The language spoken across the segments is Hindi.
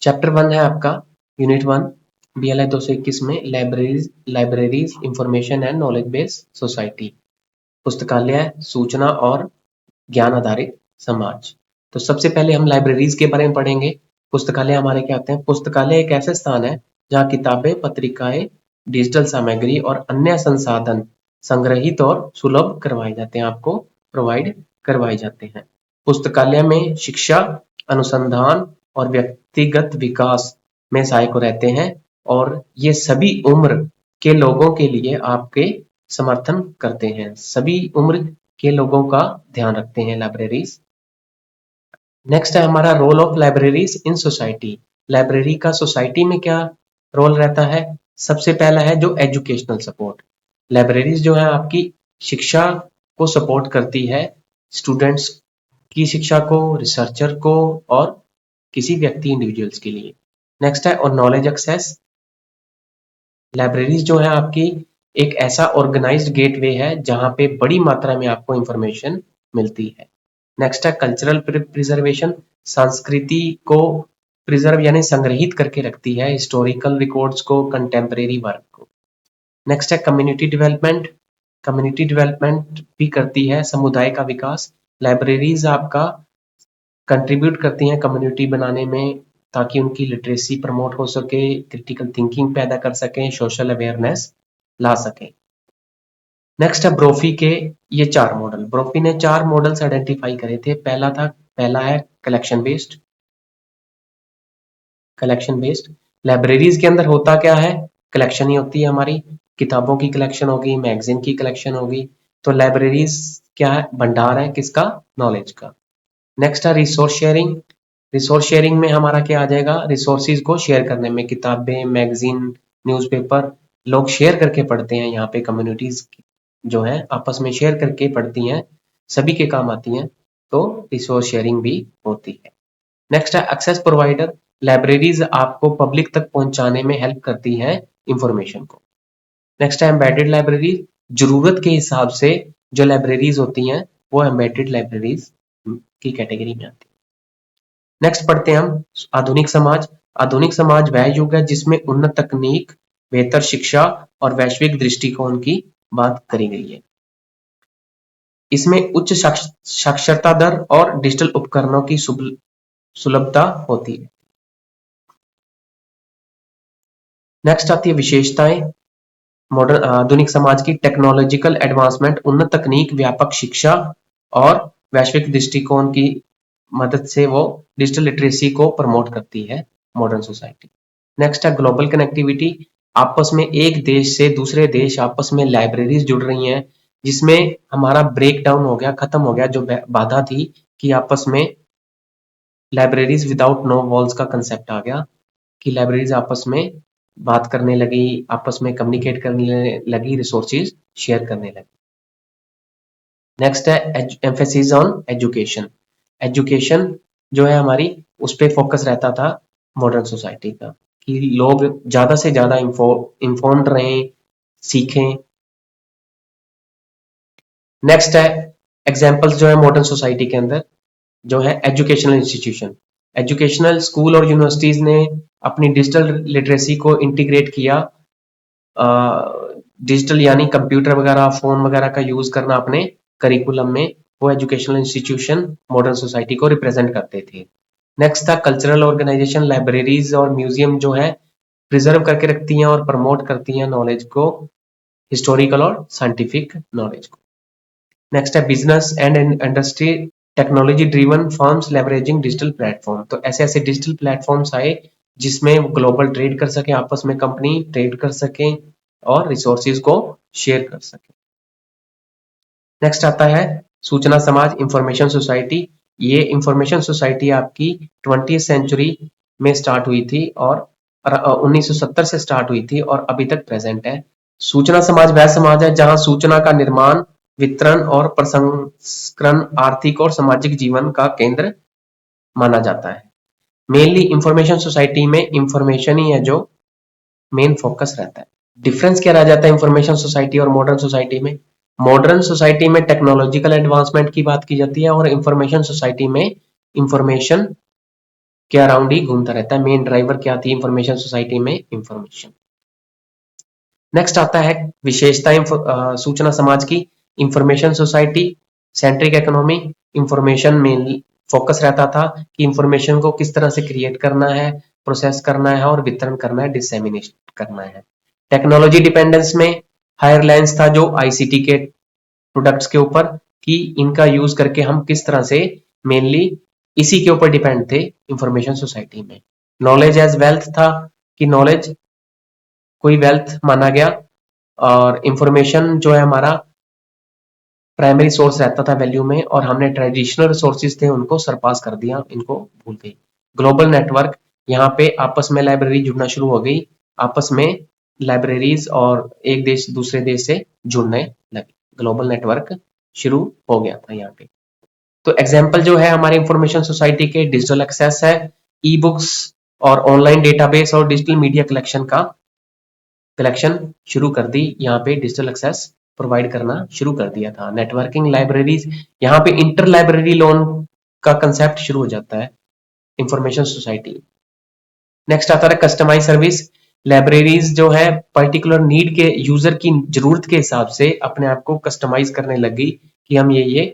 चैप्टर 1 है आपका यूनिट 1 BLI 221 में libraries information and knowledge based society, पुस्तकालय सूचना और ज्ञान आधारित समाज। तो सबसे पहले हम लाइब्रेरीज के बारे में पढ़ेंगे। पुस्तकालय हमारे क्या होते हैं? पुस्तकालय एक ऐसा स्थान है जहाँ किताबें, पत्रिकाएं, डिजिटल सामग्री और अन्य संसाधन संग्रहित और सुलभ करवाए जाते हैं, आपको प्रोवाइड करवाए जाते हैं। पुस्तकालय में शिक्षा, अनुसंधान और व्यक्तिगत विकास में सहायक रहते हैं और ये सभी उम्र के लोगों के लिए आपके समर्थन करते हैं। सभी उम्र के लोगों का ध्यान रखते हैं लाइब्रेरीज। नेक्स्ट है हमारा role of libraries in society. Library का सोसाइटी में क्या रोल रहता है? सबसे पहला है जो एजुकेशनल सपोर्ट। लाइब्रेरीज जो है आपकी शिक्षा को सपोर्ट करती है, स्टूडेंट्स की शिक्षा को, रिसर्चर को और किसी व्यक्ति इंडिविजुअल्स के लिए। नेक्स्ट है और नॉलेज एक्सेस। लाइब्रेरीज जो है आपकी एक ऐसा ऑर्गेनाइज्ड गेटवे है जहां पे बड़ी मात्रा में आपको इंफॉर्मेशन मिलती है। नेक्स्ट है कल्चरल प्रिजर्वेशन। संस्कृति को प्रिजर्व यानी संग्रहित करके रखती है, हिस्टोरिकल रिकॉर्ड्स को, कंटेम्परेरी वर्क को। नेक्स्ट है कम्युनिटी डेवलपमेंट। कम्युनिटी डेवलपमेंट भी करती है, समुदाय का विकास। लाइब्रेरीज आपका कंट्रीब्यूट करती हैं कम्युनिटी बनाने में ताकि उनकी लिटरेसी प्रमोट हो सके, क्रिटिकल थिंकिंग पैदा कर सकें, सोशल अवेयरनेस ला सकें। नेक्स्ट है ब्रोफी के ये 4 मॉडल। ब्रोफी ने 4 मॉडल्स आइडेंटिफाई करे थे। पहला है collection based. Collection based libraries के अंदर होता क्या है? कलेक्शन ही होती है हमारी, किताबों की कलेक्शन होगी, मैगजीन की कलेक्शन होगी। तो लाइब्रेरीज क्या है? भंडार है किसका? नॉलेज का। नेक्स्ट है रिसोर्स शेयरिंग। रिसोर्स शेयरिंग में हमारा क्या आ जाएगा? रिसोर्सेज को शेयर करने में, किताबें, मैगजीन, न्यूज़पेपर लोग शेयर करके पढ़ते हैं। यहाँ पे कम्युनिटीज जो है आपस में शेयर करके पढ़ती हैं, सभी के काम आती हैं, तो रिसोर्स शेयरिंग भी होती है। नेक्स्ट है एक्सेस प्रोवाइडर। लाइब्रेरीज आपको पब्लिक तक पहुंचाने में हेल्प करती हैं इंफॉर्मेशन को। नेक्स्ट है एम्बेडेड लाइब्रेरी। जरूरत के हिसाब से जो लाइब्रेरीज होती हैं वो एम्बेडेड लाइब्रेरीज की कैटेगरी में आती है। नेक्स्ट पढ़ते हैं हम आधुनिक समाज। आधुनिक समाज वह युग है जिसमें उन्नत तकनीक, बेहतर शिक्षा और वैश्विक दृष्टिकोण की बात करी गई है। इसमें उच्च साक्षरता दर और डिजिटल उपकरणों की सुलभता होती है। नेक्स्ट आती है विशेषताएं मॉडर्न आधुनिक समाज की। टेक्नोलॉजिकल एडवांसमेंट, उन्नत तकनीक, व्यापक शिक्षा और वैश्विक दृष्टिकोण की मदद से वो डिजिटल लिटरेसी को प्रमोट करती है मॉडर्न सोसाइटी। नेक्स्ट है ग्लोबल कनेक्टिविटी। आपस में एक देश से दूसरे देश आपस में लाइब्रेरीज जुड़ रही हैं, जिसमें हमारा ब्रेक डाउन हो गया, खत्म हो गया जो बाधा थी कि आपस में लाइब्रेरीज विदाउट नो वॉल्स का कंसेप्ट आ गया कि लाइब्रेरीज आपस में बात करने लगी, आपस में कम्युनिकेट करने लगी, रिसोर्सेज शेयर करने लगी। नेक्स्ट है एम्फेसिस ऑन एजुकेशन। एजुकेशन जो है हमारी उस पर फोकस रहता था मॉडर्न सोसाइटी का कि लोग ज्यादा से ज्यादा इन्फॉर्म्ड रहें, सीखें। नेक्स्ट है एग्जांपल्स जो है मॉडर्न सोसाइटी के अंदर जो है एजुकेशनल इंस्टीट्यूशन। एजुकेशनल स्कूल और यूनिवर्सिटीज ने अपनी डिजिटल लिटरेसी को इंटीग्रेट किया, डिजिटल यानी कंप्यूटर वगैरह, फोन वगैरह का यूज करना अपने करिकुलम में। वो एजुकेशनल इंस्टीट्यूशन मॉडर्न सोसाइटी को रिप्रेजेंट करते थे। नेक्स्ट था कल्चरल ऑर्गेनाइजेशन। लाइब्रेरीज और म्यूजियम जो है प्रिजर्व करके रखती हैं और प्रमोट करती हैं नॉलेज को, हिस्टोरिकल और साइंटिफिक नॉलेज को। नेक्स्ट है business and industry. Technology driven firms leveraging digital platform. तो ऐसे ऐसे डिजिटल प्लेटफॉर्म्स आए जिसमें ग्लोबल ट्रेड कर सके, आपस में कंपनी ट्रेड कर सके और रिसोर्सेज को शेयर कर सके। नेक्स्ट आता है सूचना समाज, इंफॉर्मेशन सोसाइटी। ये इंफॉर्मेशन सोसाइटी आपकी 20th सेंचुरी में स्टार्ट हुई थी और 1970 से स्टार्ट हुई थी और अभी तक प्रेजेंट है। सूचना समाज वह समाज है जहां सूचना का निर्माण, वितरण और प्रसंस्करण आर्थिक और सामाजिक जीवन का केंद्र माना जाता है। मेनली इंफॉर्मेशन सोसाइटी में इंफॉर्मेशन ही है जो मेन फोकस रहता है। डिफरेंस क्या रह जाता है इंफॉर्मेशन सोसाइटी और मॉडर्न सोसाइटी में? मॉडर्न सोसाइटी में टेक्नोलॉजिकल एडवांसमेंट की बात की जाती है और इंफॉर्मेशन सोसाइटी में इंफॉर्मेशन के अराउंड ही घूमता रहता है। मेन ड्राइवर क्या थी इंफॉर्मेशन सोसाइटी में? इंफॉर्मेशन। नेक्स्ट आता है विशेषताएं सूचना समाज की। Information society centric economy. Information mainly focus रहता था कि इंफॉर्मेशन को किस तरह से क्रिएट करना है, प्रोसेस करना है और वितरण करना है, डिसेमिनेट करना है। टेक्नोलॉजी डिपेंडेंस में हायर लेंस था जो आईसीटी के प्रोडक्ट्स के ऊपर, कि इनका यूज करके हम किस तरह से मेनली इसी के ऊपर डिपेंड थे इंफॉर्मेशन सोसाइटी में। नॉलेज एज वेल्थ था कि नॉलेज कोई वेल्थ माना गया, और इंफॉर्मेशन जो है हमारा प्राइमरी सोर्स रहता था वैल्यू में, और हमने ट्रेडिशनल रिसोर्सेज थे उनको सरपास कर दिया, इनको भूल गए। ग्लोबल नेटवर्क, यहाँ पे आपस में लाइब्रेरी जुड़ना शुरू हो गई, आपस में लाइब्रेरीज और एक देश दूसरे देश से जुड़ने लगे, ग्लोबल नेटवर्क शुरू हो गया था यहाँ पे। तो एग्जाम्पल जो है हमारे इंफॉर्मेशन सोसाइटी के, डिजिटल एक्सेस है, ई बुक्स और ऑनलाइन डेटाबेस और डिजिटल मीडिया कलेक्शन शुरू कर दी, यहाँ पे डिजिटल एक्सेस प्रोवाइड करना शुरू कर दिया था। नेटवर्किंग लाइब्रेरीज, यहाँ पे इंटर लाइब्रेरी लोन का कंसेप्ट शुरू हो जाता है इंफॉर्मेशन सोसाइटी। नेक्स्ट आता है कस्टमाइज सर्विस। लाइब्रेरीज जो है पर्टिकुलर नीड के, यूजर की जरूरत के हिसाब से अपने आप को कस्टमाइज करने लगी कि हम ये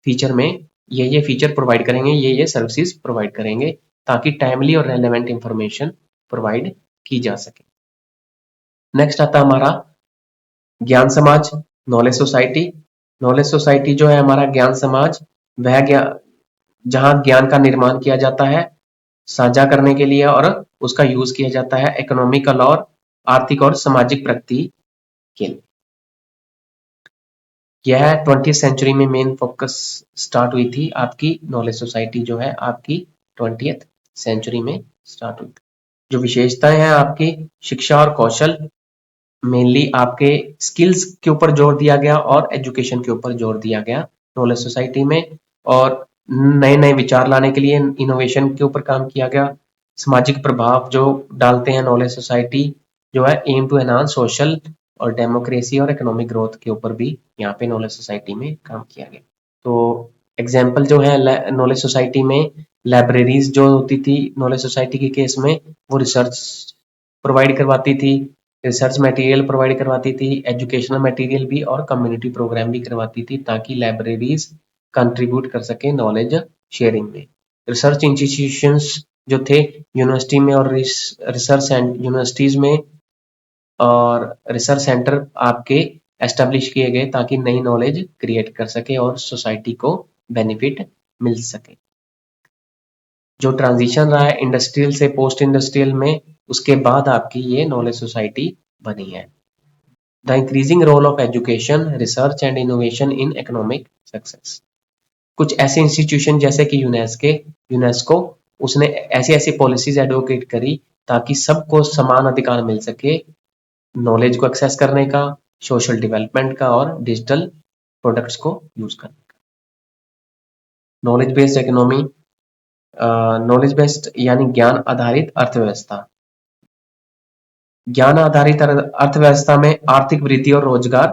फीचर में ये फीचर प्रोवाइड करेंगे, ये सर्विसेज प्रोवाइड करेंगे, ताकि टाइमली और रेलेवेंट इंफॉर्मेशन प्रोवाइड की जा सके। नेक्स्ट आता हमारा ज्ञान समाज, नॉलेज सोसाइटी। नॉलेज सोसाइटी जो है हमारा ज्ञान समाज, वह जहां ज्ञान का निर्माण किया जाता है साझा करने के लिए, और उसका यूज किया जाता है इकोनॉमिकल और आर्थिक और सामाजिक प्रगति के लिए। यह 20वीं सेंचुरी में मेन फोकस स्टार्ट हुई थी आपकी नॉलेज सोसाइटी जो है आपकी 20वीं सेंचुरी में स्टार्ट हुई थी। जो विशेषताएं हैं आपकी, शिक्षा और कौशल, मेनली आपके स्किल्स के ऊपर जोर दिया गया और एजुकेशन के ऊपर जोर दिया गया नॉलेज सोसाइटी में, और नए नए विचार लाने के लिए इनोवेशन के ऊपर काम किया गया। सामाजिक प्रभाव जो डालते हैं नॉलेज सोसाइटी जो है, एम टू एनहांस सोशल और डेमोक्रेसी और इकोनॉमिक ग्रोथ के ऊपर भी यहाँ पे नॉलेज सोसाइटी में काम किया गया। तो एग्जाम्पल जो है नॉलेज सोसाइटी में, लाइब्रेरीज जो होती थी नॉलेज सोसाइटी के केस में, वो रिसर्च प्रोवाइड करवाती थी, रिसर्च मटेरियल प्रोवाइड करवाती थी, एजुकेशनल मटेरियल भी और कम्युनिटी प्रोग्राम भी करवाती थी, ताकि लाइब्रेरीज कंट्रीब्यूट कर सके नॉलेज शेयरिंग में। रिसर्च इंस्टीट्यूशंस जो थे यूनिवर्सिटी में और रिसर्च यूनिवर्सिटीज में और रिसर्च सेंटर आपके एस्टेब्लिश किए गए, ताकि नई नॉलेज क्रिएट कर सके और सोसाइटी को बेनिफिट मिल सके। जो ट्रांजिशन रहा है इंडस्ट्रियल से पोस्ट इंडस्ट्रियल में, उसके बाद आपकी ये नॉलेज सोसाइटी बनी है। The increasing role of education, research and innovation in economic success. कुछ ऐसे इंस्टीट्यूशन जैसे कि यूनेस्को, उसने ऐसी ऐसी पॉलिसीज एडवोकेट करी ताकि सबको समान अधिकार मिल सके नॉलेज को एक्सेस करने का, सोशल डेवलपमेंट का और डिजिटल प्रोडक्ट्स को यूज करने का। Knowledge based economy, knowledge based यानी ज्ञान आधारित अर्थव्यवस्था। ज्ञान आधारित अर्थव्यवस्था में आर्थिक वृद्धि और रोजगार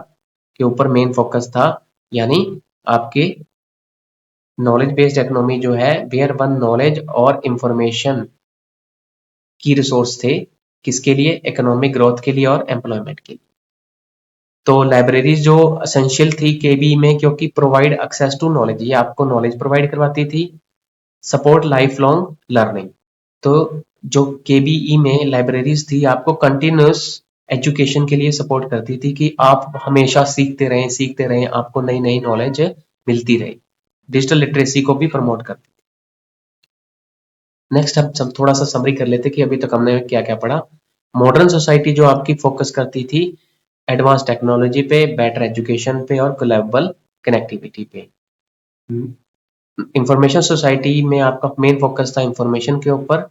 के ऊपर मेन फोकस था, यानी आपके नॉलेज बेस्ड इकोनॉमी जो है, वेयर वन नॉलेज और इंफॉर्मेशन की रिसोर्स थे, किसके लिए? इकोनॉमिक ग्रोथ के लिए और एम्प्लॉयमेंट के लिए। तो लाइब्रेरीज जो एसेंशियल थी केबी में, क्योंकि प्रोवाइड एक्सेस टू नॉलेज, ये आपको नॉलेज प्रोवाइड करवाती थी, सपोर्ट लाइफ लॉन्ग लर्निंग। तो जो केबीई में लाइब्रेरीज थी आपको कंटिन्यूस एजुकेशन के लिए सपोर्ट करती थी, कि आप हमेशा सीखते रहें, आपको नई नई नॉलेज मिलती रहे। डिजिटल लिटरेसी को भी प्रमोट करती थी। नेक्स्ट हम थोड़ा सा समरी कर लेते कि अभी तक हमने क्या क्या पढ़ा। मॉडर्न सोसाइटी जो आपकी फोकस करती थी एडवांस टेक्नोलॉजी पे, बेटर एजुकेशन पे और ग्लोबल कनेक्टिविटी पे। इंफॉर्मेशन सोसाइटी में आपका मेन फोकस था इंफॉर्मेशन के ऊपर,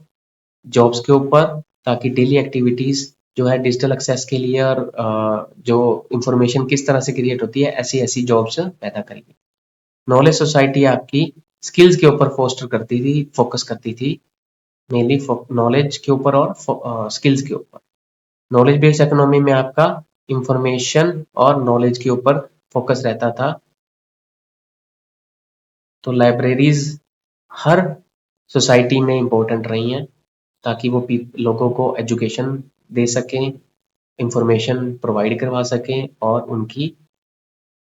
जॉब्स के ऊपर, ताकि डेली एक्टिविटीज जो है डिजिटल एक्सेस के लिए और जो इंफॉर्मेशन किस तरह से क्रिएट होती है, ऐसी ऐसी जॉब्स पैदा करेगी। नॉलेज सोसाइटी आपकी स्किल्स के ऊपर फोकस करती थी, मेनली नॉलेज के ऊपर और स्किल्स के ऊपर। नॉलेज बेस्ड इकोनॉमी में आपका इंफॉर्मेशन और नॉलेज के ऊपर फोकस रहता था। तो लाइब्रेरीज हर सोसाइटी में इम्पोर्टेंट रही हैं, ताकि वो लोगों को एजुकेशन दे सकें, इंफॉर्मेशन प्रोवाइड करवा सकें और उनकी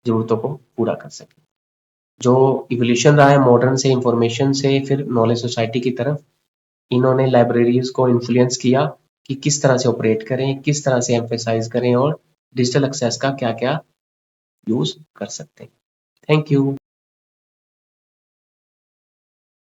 ज़रूरतों को पूरा कर सकें। जो इवोल्यूशन रहा है मॉडर्न से इंफॉर्मेशन से फिर नॉलेज सोसाइटी की तरफ, इन्होंने लाइब्रेरीज को इन्फ्लुएंस किया कि किस तरह से ऑपरेट करें, किस तरह से एम्फेसाइज करें और डिजिटल एक्सेस का क्या क्या यूज़ कर सकते हैं। Thank you.